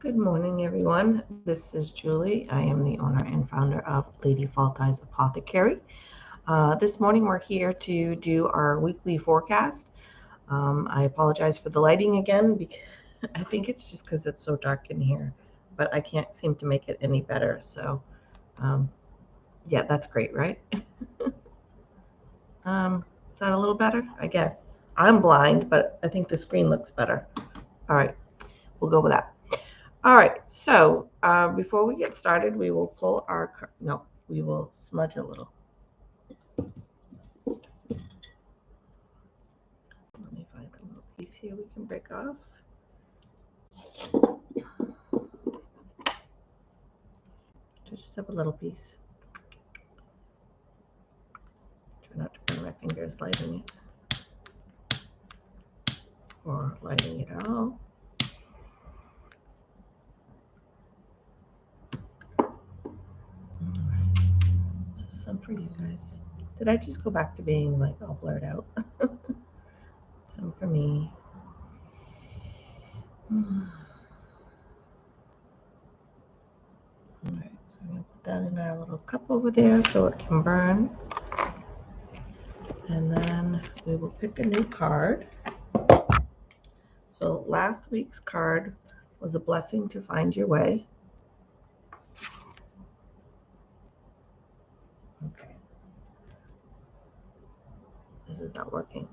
Good morning, everyone. This is Julie. I am the owner and founder of Lady Faltai's Apothecary. This morning we're here to do our weekly forecast. I apologize for the lighting again, because I think it's just because it's so dark in here, but I can't seem to make it any better. So yeah, that's great, right? Is that a little better? I guess. I'm blind, but I think the screen looks better. All right, we'll go with that. All right, so before we get started, we will pull our, we will smudge a little. Let me find a little piece here we can break off. Just have a little piece. Try not to burn my fingers lighting it. Or lighting it out. All right, so some for you guys. Did I just go back to being like all blurred out? Some for me. All right, so I'm going to put that in our little cup over there so it can burn. And then we will pick a new card. So last week's card was a blessing to find your way. Okay. This is not working.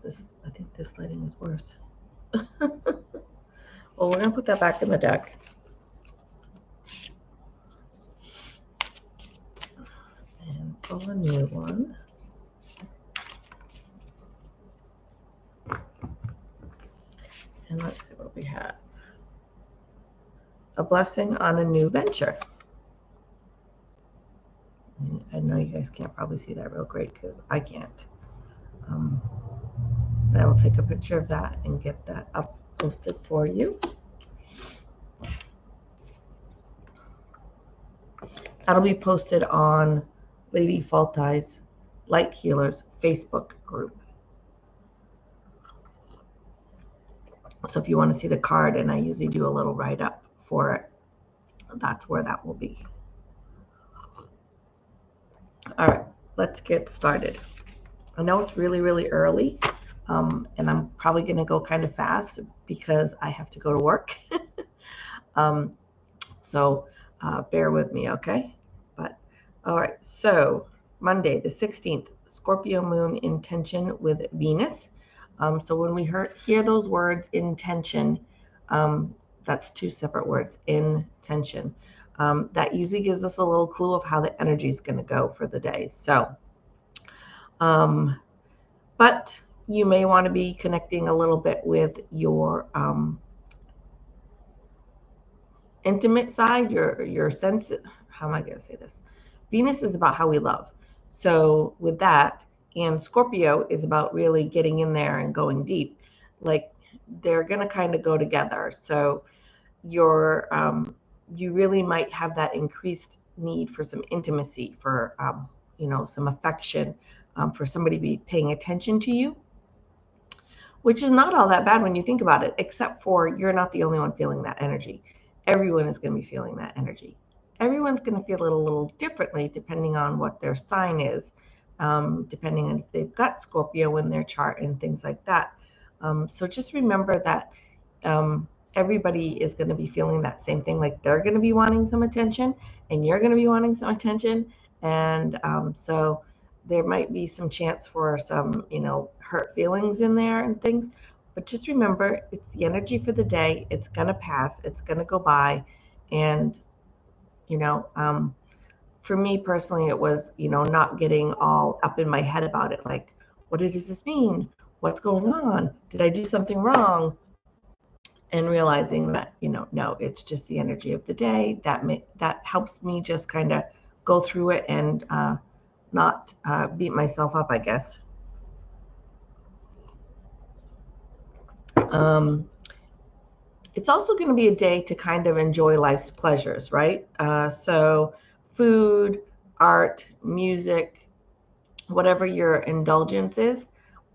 I think this lighting is worse. Well, we're going to put that back in the deck. And pull a new one. And let's see what we have. A blessing on a new venture. I know you guys can't probably see that real great because I can't. But I will take a picture of that and get that up posted for you. That'll be posted on Lady Faltai's Light Healers Facebook group. So if you want to see the card, and I usually do a little write-up for it, that's where that will be. All right, let's get started. I know it's really, really early, and I'm probably going to go kind of fast because I have to go to work. So bear with me, okay? But all right, so Monday the 16th, Scorpio moon in tension with Venus. So when we hear those words, intention, that's two separate words, intention. That usually gives us a little clue of how the energy is going to go for the day. So, but you may want to be connecting a little bit with your intimate side, your sense. How am I going to say this? Venus is about how we love. So with that, and Scorpio is about really getting in there and going deep. Like they're going to kind of go together. So you really might have that increased need for some intimacy, for some affection, for somebody to be paying attention to you, which is not all that bad when you think about it, except for you're not the only one feeling that energy. Everyone is going to be feeling that energy. Everyone's going to feel it a little differently depending on what their sign is, depending on if they've got Scorpio in their chart and things like that. So just remember that everybody is going to be feeling that same thing. Like they're going to be wanting some attention and you're going to be wanting some attention. And so there might be some chance for some, hurt feelings in there and things. But just remember, it's the energy for the day. It's going to pass. It's going to go by. And, for me personally, it was, not getting all up in my head about it. Like, what does this mean? What's going on? Did I do something wrong? And realizing that, no, it's just the energy of the day. That helps me just kind of go through it and not beat myself up, I guess. It's also going to be a day to kind of enjoy life's pleasures, right? So food, art, music, whatever your indulgence is,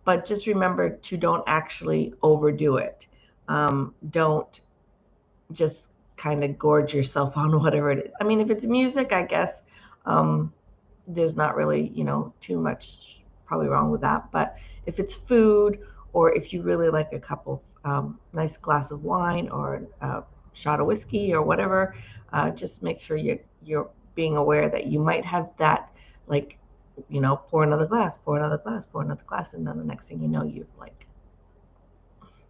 but just remember to don't actually overdo it. Don't just kind of gorge yourself on whatever it is. I mean, if it's music, I guess there's not really, too much probably wrong with that. But if it's food, or if you really like a cup of nice glass of wine or a shot of whiskey or whatever, just make sure you're being aware that you might have that, like, pour another glass, pour another glass, pour another glass, and then the next thing you know, you've like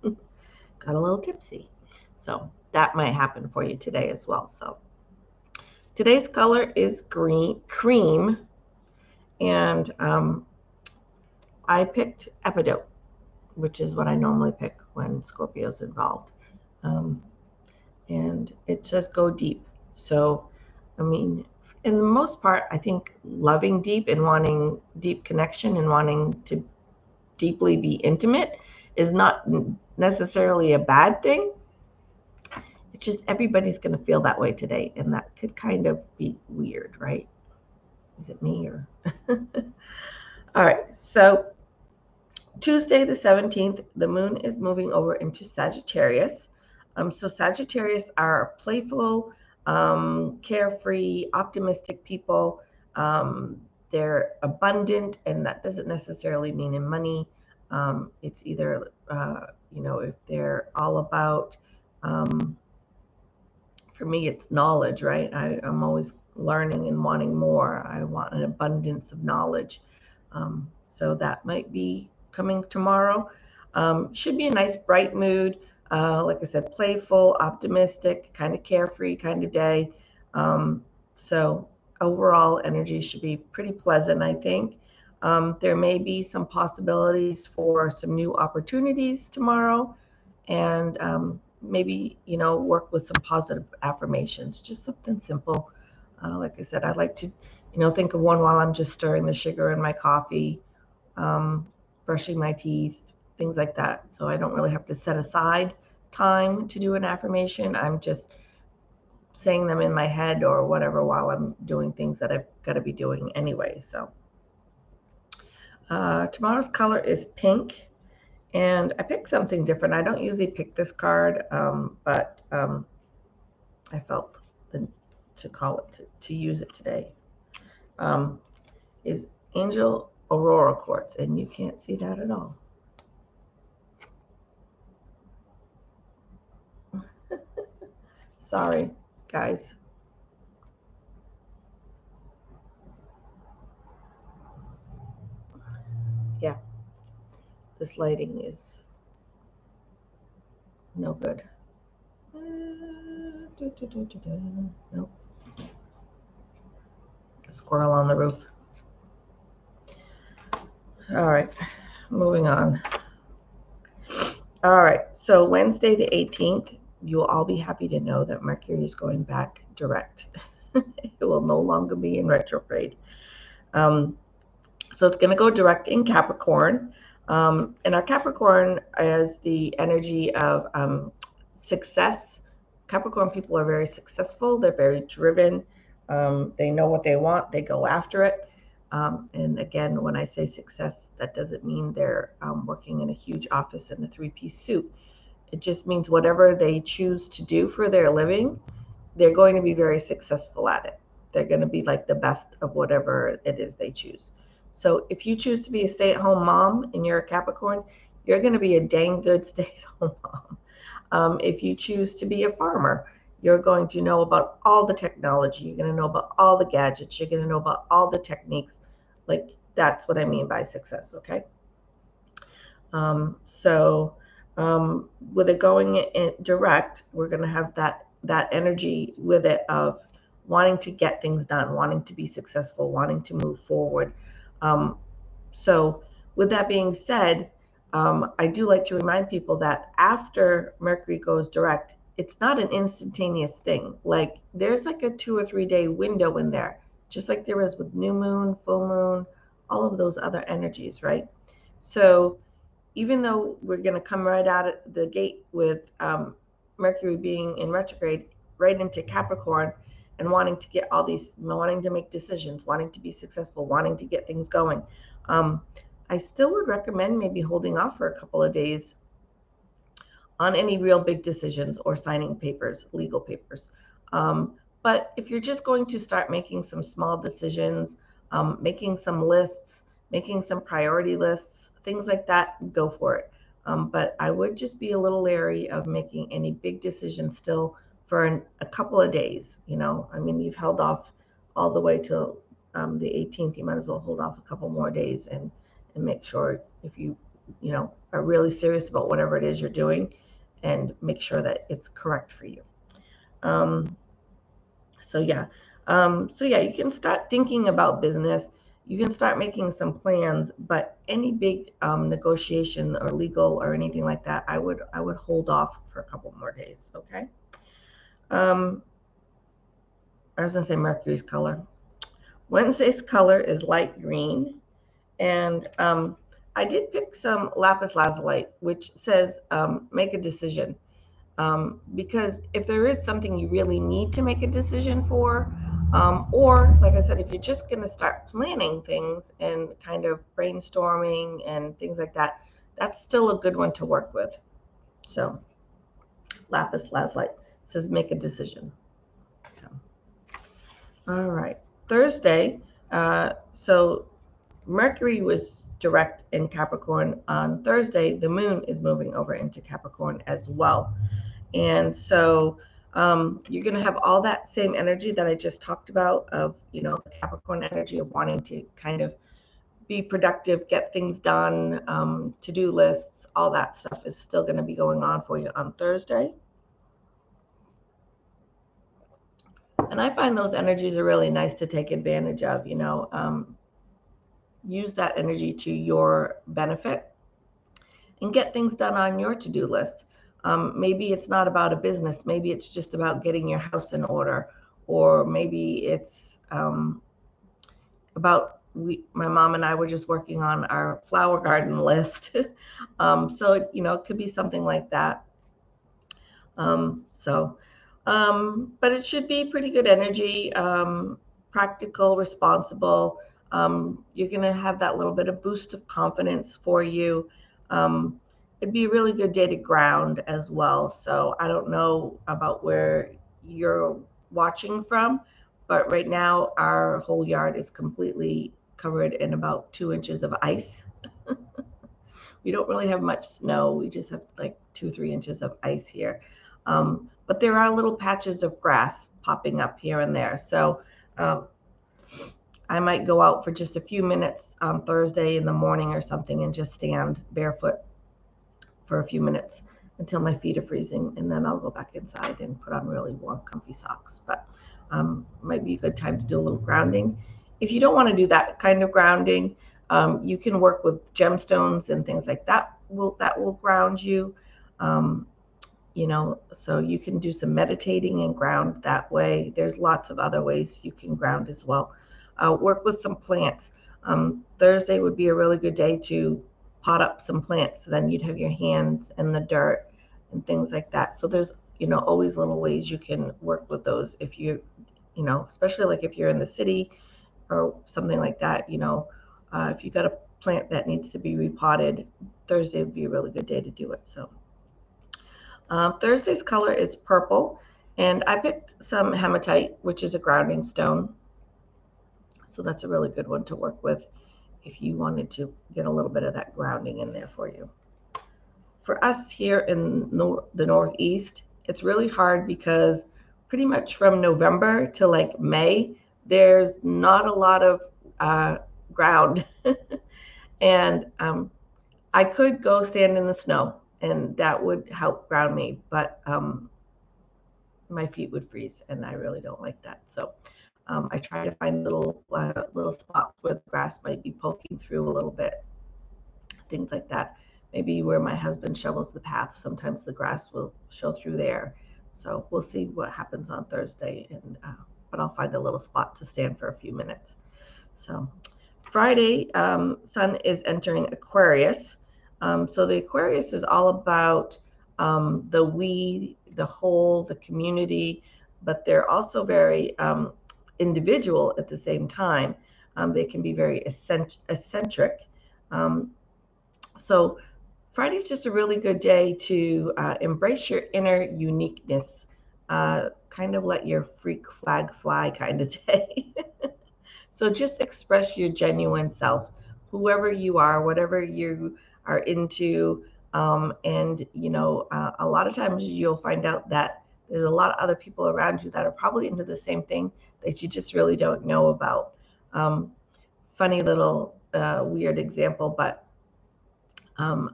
got a little tipsy. So that might happen for you today as well. So today's color is cream, and I picked Epidote, which is what I normally pick when Scorpio's involved. And it says go deep. So, I mean, in the most part, I think loving deep and wanting deep connection and wanting to deeply be intimate is not necessarily a bad thing. It's just everybody's going to feel that way today, and that could kind of be weird, right? Is it me or? All right, so Tuesday the 17th, the moon is moving over into Sagittarius. So Sagittarius are playful, carefree, optimistic people. They're abundant, and that doesn't necessarily mean in money. It's either, if they're all about, for me, it's knowledge, right? I'm always learning and wanting more. I want an abundance of knowledge. So that might be coming tomorrow. Should be a nice, bright mood. Like I said, playful, optimistic, kind of carefree kind of day. So overall energy should be pretty pleasant, I think. There may be some possibilities for some new opportunities tomorrow, and maybe, work with some positive affirmations, just something simple. Like I said, I like to, think of one while I'm just stirring the sugar in my coffee, brushing my teeth, things like that. So I don't really have to set aside time to do an affirmation. I'm just saying them in my head or whatever while I'm doing things that I've got to be doing anyway. So tomorrow's color is pink, and I picked something different. I don't usually pick this card, but I felt to call it, to use it today. Is Angel Aurora Quartz, and you can't see that at all. Sorry, guys. Yeah, this lighting is no good. Nope. Squirrel on the roof. All right, moving on. All right, so Wednesday the 18th, you'll all be happy to know that Mercury is going back direct. It will no longer be in retrograde. So it's going to go direct in Capricorn. And our Capricorn is the energy of success. Capricorn people are very successful. They're very driven. They know what they want. They go after it. And again, when I say success, that doesn't mean they're working in a huge office in a three-piece suit. It just means whatever they choose to do for their living, they're going to be very successful at it. They're going to be like the best of whatever it is they choose. So if you choose to be a stay-at-home mom and you're a Capricorn, you're going to be a dang good stay-at-home mom. If you choose to be a farmer, you're going to know about all the technology. You're going to know about all the gadgets. You're going to know about all the techniques. Like, that's what I mean by success, okay? With it going in direct, we're going to have that energy with it of wanting to get things done, wanting to be successful, wanting to move forward. So with that being said, I do like to remind people that after Mercury goes direct, it's not an instantaneous thing. Like, there's like a 2 or 3 day window in there, just like there is with new moon, full moon, all of those other energies, right? So even though we're going to come right out of the gate with Mercury being in retrograde right into Capricorn and wanting to get all these, wanting to make decisions, wanting to be successful, wanting to get things going, I still would recommend maybe holding off for a couple of days on any real big decisions or signing papers, legal papers. But if you're just going to start making some small decisions, making some lists, making some priority lists, things like that, go for it. But I would just be a little leery of making any big decisions still for a couple of days. You know, I mean, you've held off all the way till the 18th. You might as well hold off a couple more days and make sure if you are really serious about whatever it is you're doing, and make sure that it's correct for you. So yeah, you can start thinking about business. You can start making some plans, but any big negotiation or legal or anything like that, I would hold off for a couple more days. Okay. I was gonna say Mercury's color. Wednesday's color is light green, and I did pick some lapis lazuli, which says make a decision. Because if there is something you really need to make a decision for, or like I said, if you're just going to start planning things and kind of brainstorming and things like that, that's still a good one to work with. So lapis lazuli says make a decision. So, all right, Thursday. So Mercury was direct in Capricorn on Thursday. The moon is moving over into Capricorn as well. And so you're going to have all that same energy that I just talked about of, the Capricorn energy of wanting to kind of be productive, get things done, to-do lists, all that stuff is still going to be going on for you on Thursday. And I find those energies are really nice to take advantage of, use that energy to your benefit and get things done on your to-do list. Maybe it's not about a business. Maybe it's just about getting your house in order, or maybe it's about my mom and I were just working on our flower garden list. So it could be something like that. But it should be pretty good energy, practical, responsible. You're going to have that little bit of boost of confidence for you. It'd be a really good day to ground as well. So I don't know about where you're watching from, but right now our whole yard is completely covered in about 2 inches of ice. We don't really have much snow. We just have like 2-3 inches of ice here. But there are little patches of grass popping up here and there. So I might go out for just a few minutes on Thursday in the morning or something and just stand barefoot for a few minutes until my feet are freezing, and then I'll go back inside and put on really warm, comfy socks. But might be a good time to do a little grounding. If you don't want to do that kind of grounding, you can work with gemstones and things like that. That will ground you. So you can do some meditating and ground that way. There's lots of other ways you can ground as well. Work with some plants. Thursday would be a really good day to pot up some plants. So then you'd have your hands in the dirt and things like that. So there's, always little ways you can work with those if you, especially like if you're in the city or something like that, if you got a plant that needs to be repotted, Thursday would be a really good day to do it. So Thursday's color is purple, and I picked some hematite, which is a grounding stone. So that's a really good one to work with if you wanted to get a little bit of that grounding in there for you. For us here in the Northeast, it's really hard because pretty much from November to like May, there's not a lot of ground. And I could go stand in the snow, and that would help ground me, but my feet would freeze, and I really don't like that. So I try to find little spots where the grass might be poking through a little bit, things like that. Maybe where my husband shovels the path, sometimes the grass will show through there. So we'll see what happens on Thursday, and but I'll find a little spot to stand for a few minutes. So Friday, Sun is entering Aquarius. So the Aquarius is all about the we, the whole, the community, but they're also very individual at the same time. They can be very eccentric. So Friday's just a really good day to embrace your inner uniqueness, kind of let your freak flag fly kind of day. So just express your genuine self, whoever you are, whatever you are into. And, a lot of times you'll find out that there's a lot of other people around you that are probably into the same thing that you just really don't know about. Funny little weird example, but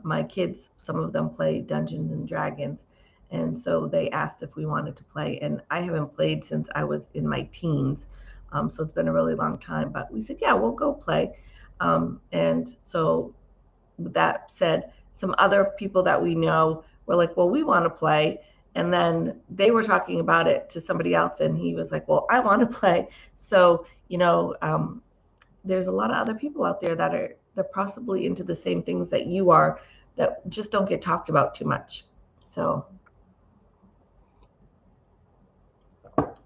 my kids, some of them play Dungeons and Dragons. And so they asked if we wanted to play. And I haven't played since I was in my teens. So it's been a really long time. But we said, yeah, we'll go play. And so with that said, some other people that we know were like, well, we want to play. And then they were talking about it to somebody else. And he was like, well, I want to play. So, there's a lot of other people out there that are they're possibly into the same things that you are that just don't get talked about too much. So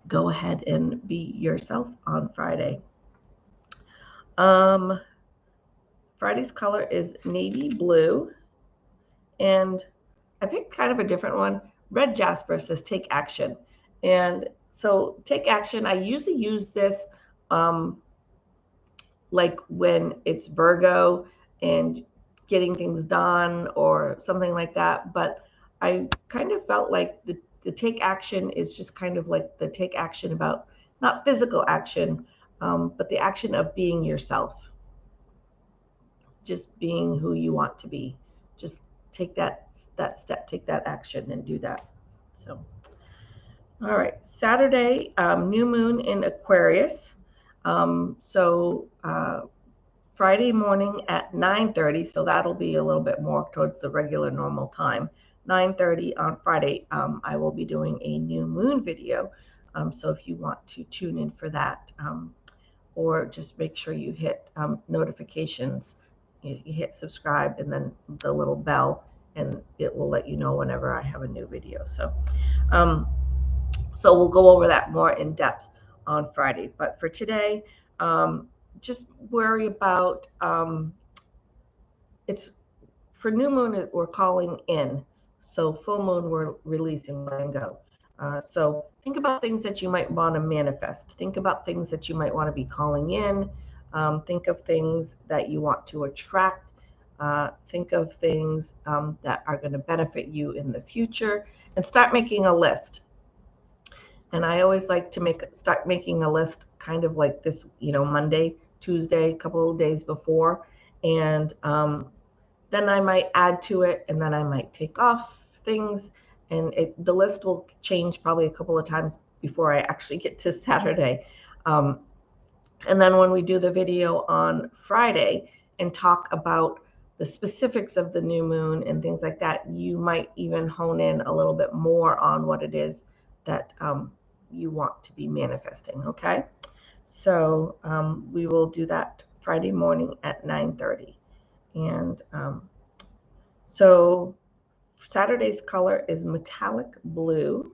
go ahead and be yourself on Friday. Friday's color is navy blue, and I picked kind of a different one. Red jasper says take action. And so take action, I usually use this like when it's Virgo and getting things done or something like that. But I kind of felt like the take action is just kind of like the take action about not physical action, but the action of being yourself, just being who you want to be. Just take that step, take that action and do that. So, all right, Saturday, new moon in Aquarius. Friday morning at 9:30, so that'll be a little bit more towards the regular normal time. 9:30 on Friday, I will be doing a new moon video. So if you want to tune in for that, or just make sure you hit notifications, you hit subscribe and then the little bell, and it will let you know whenever I have a new video. So we'll go over that more in depth on Friday. But for today, just worry about it's for new moon we're calling in, so full moon we're releasing, letting go. So think about things that you might want to manifest. Think about things that you might want to be calling in. Think of things that you want to attract. Think of things that are going to benefit you in the future, and start making a list. And I always like to start making a list kind of like this, Monday, Tuesday, a couple of days before. And then I might add to it, and then I might take off things. And the list will change probably a couple of times before I actually get to Saturday. And then when we do the video on Friday and talk about the specifics of the new moon and things like that, you might even hone in a little bit more on what it is that you want to be manifesting. Okay, so we will do that Friday morning at 9:30. And so Saturday's color is metallic blue,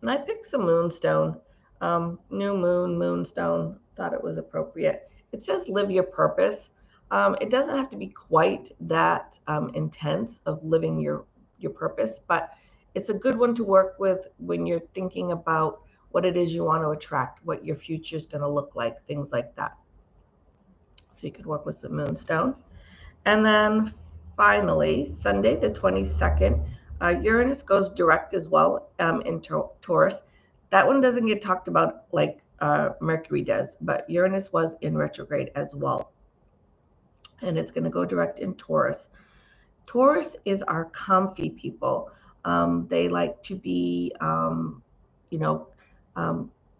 and I picked some moonstone. New moon moonstone, thought it was appropriate. It says live your purpose. It doesn't have to be quite that intense of living your purpose, but it's a good one to work with when you're thinking about what it is you want to attract, what your future is going to look like, things like that. So you could work with some moonstone. And then finally, Sunday the 22nd, Uranus goes direct as well in Taurus. That one doesn't get talked about like Mercury does, but Uranus was in retrograde as well. And it's going to go direct in Taurus. Taurus is our comfy people. They like to be,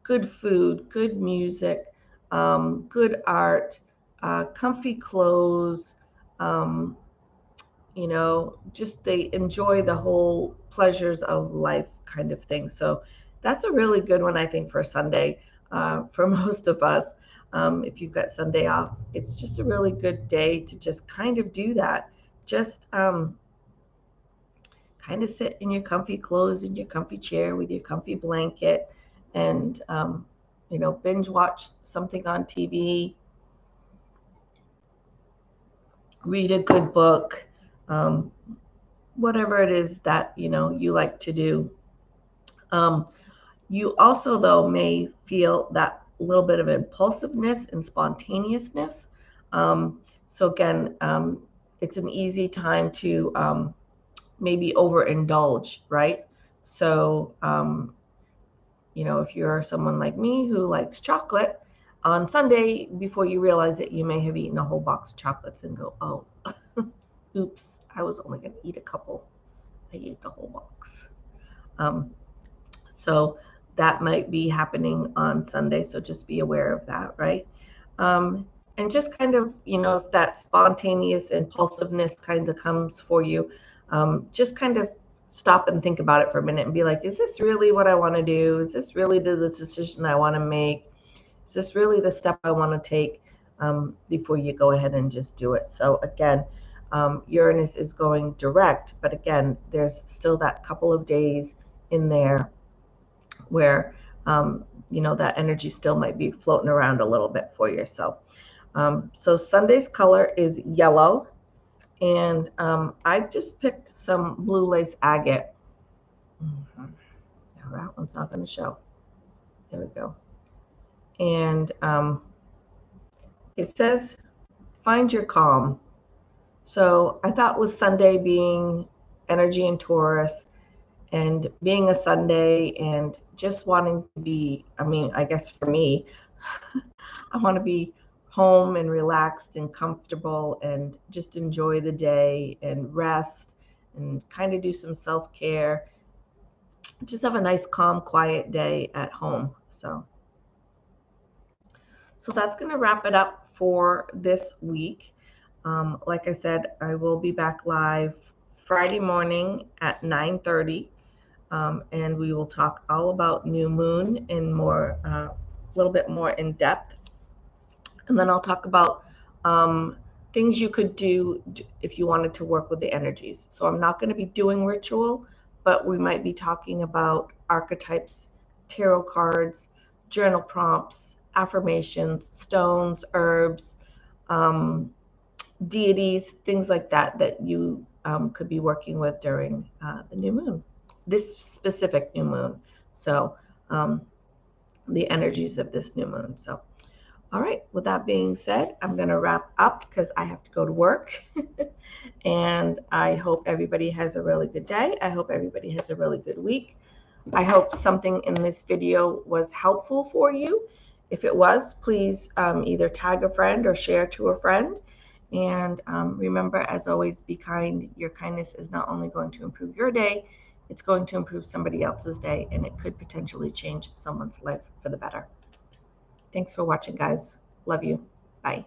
good food, good music, good art, comfy clothes, just they enjoy the whole pleasures of life kind of thing. So that's a really good one, I think, for Sunday for most of us. If you've got Sunday off, it's just a really good day to just kind of do that. Just kind of sit in your comfy clothes, in your comfy chair with your comfy blanket, and binge watch something on TV, read a good book, whatever it is that, you like to do. You also, though, may feel that little bit of impulsiveness and spontaneousness. So again, it's an easy time to maybe overindulge, right? So, if you're someone like me who likes chocolate, on Sunday, before you realize it, you may have eaten a whole box of chocolates and go, oh, oops, I was only going to eat a couple. I ate the whole box. So that might be happening on Sunday. So just be aware of that, right? And just kind of, if that spontaneous impulsiveness kind of comes for you, just kind of stop and think about it for a minute and be like, is this really what I want to do? Is this really the decision I want to make? Is this really the step I want to take, before you go ahead and just do it? So again, Uranus is going direct, but again, there's still that couple of days in there where that energy still might be floating around a little bit for you. So Sunday's color is yellow, and I just picked some blue lace agate. Now that one's not going to show. There we go. And it says, find your calm. So I thought with Sunday being energy in Taurus, and being a Sunday and just wanting to be, I guess for me, I want to be home and relaxed and comfortable and just enjoy the day and rest and kind of do some self-care. Just have a nice, calm, quiet day at home. So that's going to wrap it up for this week. Like I said, I will be back live Friday morning at 9:30. And we will talk all about new moon in more, a little bit more in depth. And then I'll talk about things you could do if you wanted to work with the energies. So I'm not going to be doing ritual, but we might be talking about archetypes, tarot cards, journal prompts, affirmations, stones, herbs, deities, things like that you could be working with during the new moon. This specific new moon. So the energies of this new moon. So, all right, with that being said, I'm going to wrap up because I have to go to work. And I hope everybody has a really good day. I hope everybody has a really good week. I hope something in this video was helpful for you. If it was, please either tag a friend or share to a friend. And remember, as always, be kind. Your kindness is not only going to improve your day, it's going to improve somebody else's day, and it could potentially change someone's life for the better. Thanks for watching, guys. Love you. Bye.